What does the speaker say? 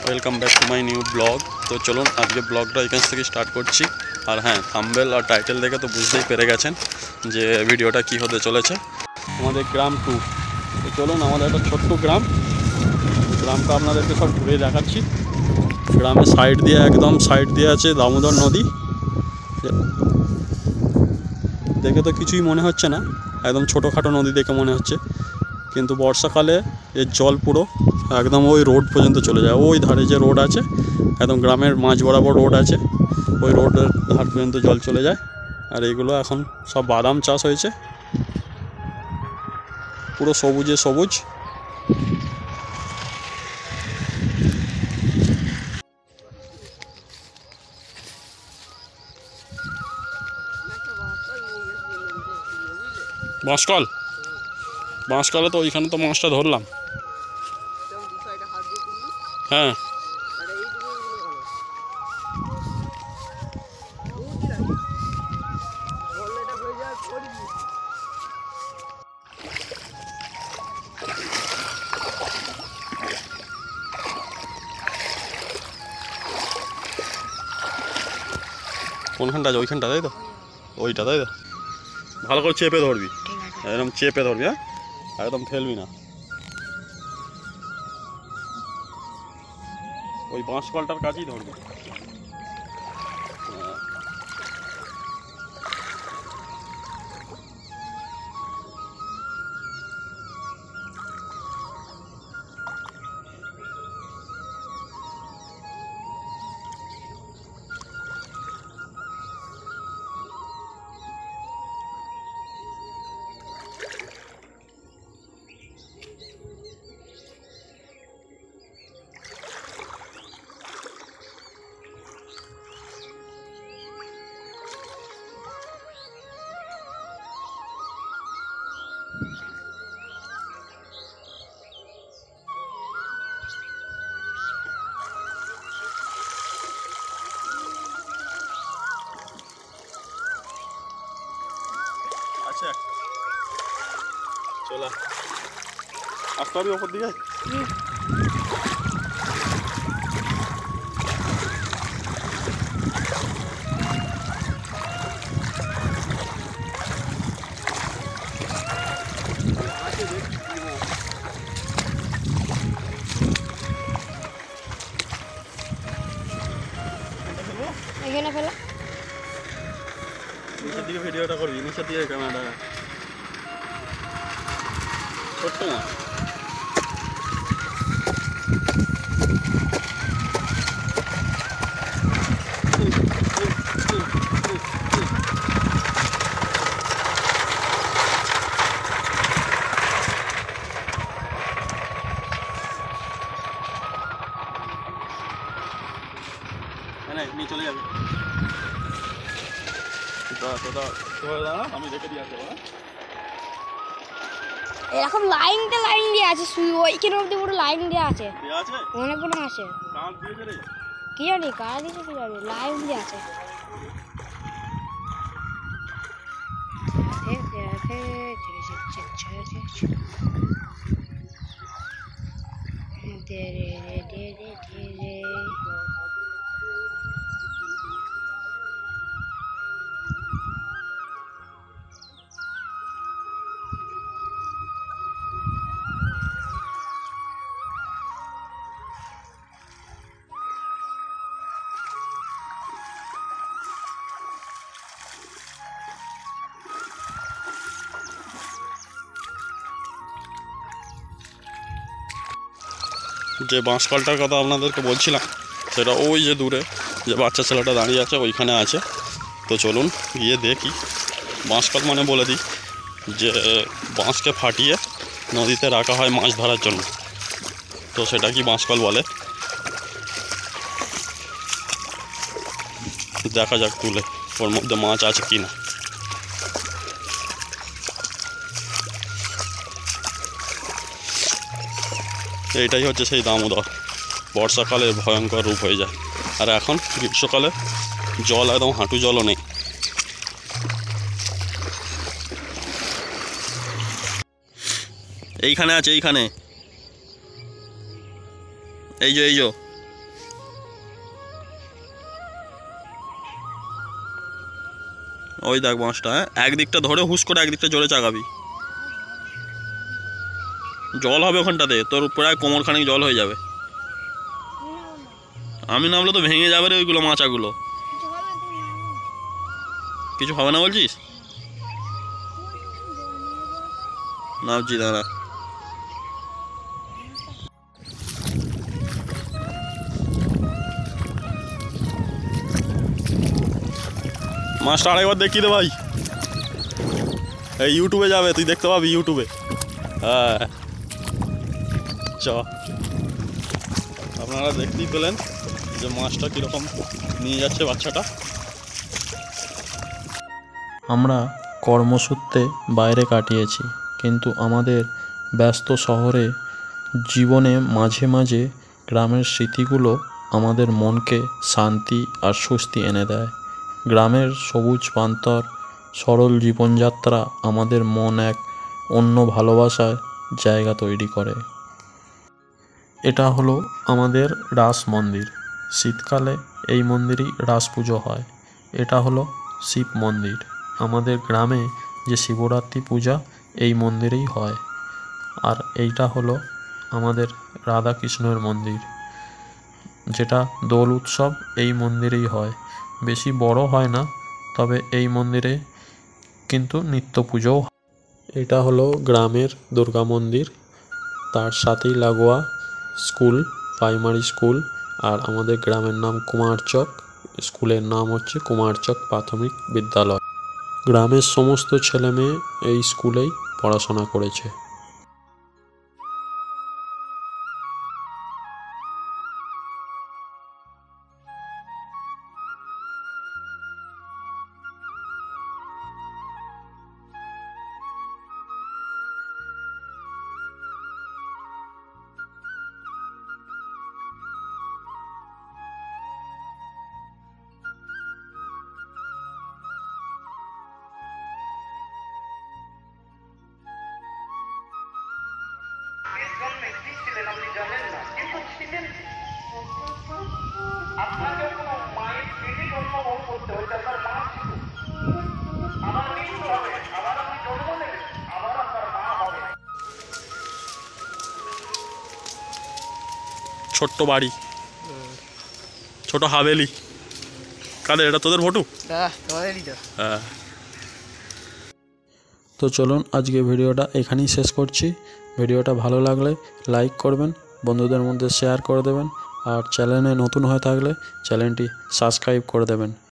Welcome back to my new blog. তো চলুন আজকে ব্লগটা এখান থেকে স্টার্ট করছি। আর হ্যাঁ, থাম্বনেল আর টাইটেল দেখে তো বুঝতেই পেরে গেছেন যে ভিডিওটা কি হতে চলেছে। আমাদের গ্রাম টু। তো চলুন, আমাদের একটা ছোট্ট গ্রামটা আপনাদেরকে সব ঘুরে দেখাচ্ছি। গ্রামের একদম সাইড দিয়ে আছে দামোদর নদী। দেখে তো কিছুই মনে হচ্ছে না, একদম ছোটোখাটো নদী দেখে মনে হচ্ছে, কিন্তু বর্ষাকালে এর জল পুরো একদম ওই রোড পর্যন্ত চলে যায়। ওই ধারে যে রোড আছে, একদম গ্রামের মাঝ বরাবর রোড আছে, ওই রোডের ধার পর্যন্ত জল চলে যায়। আর এইগুলো এখন সব বাদাম চাষ হয়েছে, পুরো সবুজে সবুজ। বাঁশকলে তো ওইখানে তো মাছটা ধরলাম। হ্যাঁ, কোনখানটা আছে? ওইখানটা, তাই তো? ওইটা, তাই তো? ভালো করে চেপে ধরবি, একদম চেপে ধরবি, হ্যাঁ, একদম ফেলবি না। ওই বাঁশকলটার কাছেই ধরবি। আচ্ছা, চলা আসতে পারবি ওপর দিকে? এখানে ফেলা নিচের দিকে ভিডিওটা করবি, নিচের দিকে ক্যামেরাটা। ছোট্ট মাছ, নিয়ে চলে যাবে। আমি রেখে দিয়ে আসবো। এরকম লাইন দিয়ে আছে, ওইখানে অব্দি পুরো লাইন দিয়ে আছে, অনেকগুলো আছে। কি জানি কারা দিয়েছে, কি জানি, লাইন দিয়ে আছে। যে বাঁশকলটার কথা আপনাদেরকে বলছিলাম, সেটা ওই যে দূরে যে বাচ্চা ছেলেটা দাঁড়িয়ে আছে ওইখানে আছে। তো চলুন গিয়ে দেখি। বাঁশকল মানে বলে দিই যে বাঁশকে ফাটিয়ে নদীতে রাখা হয় মাছ ধরার জন্য। তো সেটা কি বাঁশকল বলে, দেখা যাক তুলে ওর মধ্যে মাছ আছে কি না। এইটাই হচ্ছে সেই দামোদর। বর্ষাকালে ভয়ঙ্কর রূপ হয়ে যায়, আর এখন গ্রীষ্মকালে জল একদম হাঁটু জলও নেই। এইখানে আছে, এইখানে, এই যে ওই দেখ মাছটা, হ্যাঁ একদিকটা ধরে হুস করে একদিকটা জোরে চাগাবি। জল হবে ওখানটাতে, তোর প্রায় কোমরখানেক জল হয়ে যাবে। আমি নামলে তো ভেঙে যাবে রে ওইগুলো মাচাগুলো। কিছু হবে না বলছিস? নামছি দাঁড়া। মাছটা আরেকবার দেখিয়ে দে ভাই, এই ইউটিউবে যাবে, তুই দেখতে পাবি ইউটিউবে। হ্যাঁ চ, আপনারা দেখতেই পেলেন যে মাছটা কীরকম নিয়ে যাচ্ছে বাচ্চাটা। আমরা কর্মসূত্রে বাইরে কাটিয়েছি, কিন্তু আমাদের ব্যস্ত শহরে জীবনে মাঝে মাঝে গ্রামের স্মৃতিগুলো আমাদের মনকে শান্তি আর স্বস্তি এনে দেয়। গ্রামের সবুজ প্রান্তর, সরল জীবনযাত্রা আমাদের মন এক অন্য ভালোবাসার জায়গা তৈরি করে। এটা হলো আমাদের রাস মন্দির। শীতকালে এই মন্দিরেই রাস পুজো হয়। এটা হলো শিব মন্দির। আমাদের গ্রামে যে শিবরাত্রি পূজা এই মন্দিরেই হয়। আর এইটা হলো আমাদের রাধাকৃষ্ণের মন্দির, যেটা দোল উৎসব এই মন্দিরেই হয়। বেশি বড় হয় না, তবে এই মন্দিরে কিন্তু নিত্য পুজোও হয়। এটা হলো গ্রামের দুর্গা মন্দির, তার সাথেই লাগোয়া স্কুল, প্রাইমারি স্কুল। আর আমাদের গ্রামের নাম কুমারচক, স্কুলের নাম হচ্ছে কুমারচক প্রাথমিক বিদ্যালয়। গ্রামের সমস্ত ছেলে মেয়ে এই স্কুলেই পড়াশোনা করেছে। ছোট্ট বাড়ি, ছোট হাভেলি। কাদের এটা? তোদের ভটু? হ্যাঁ। তো চলুন আজকে ভিডিওটা এখানেই শেষ করছি। ভিডিওটা ভালো লাগলে লাইক করবেন, বন্ধুদের মধ্যে শেয়ার করে দেবেন, আর চ্যানেলে নতুন হয়ে থাকলে চ্যানেলটি সাবস্ক্রাইব করে দেবেন।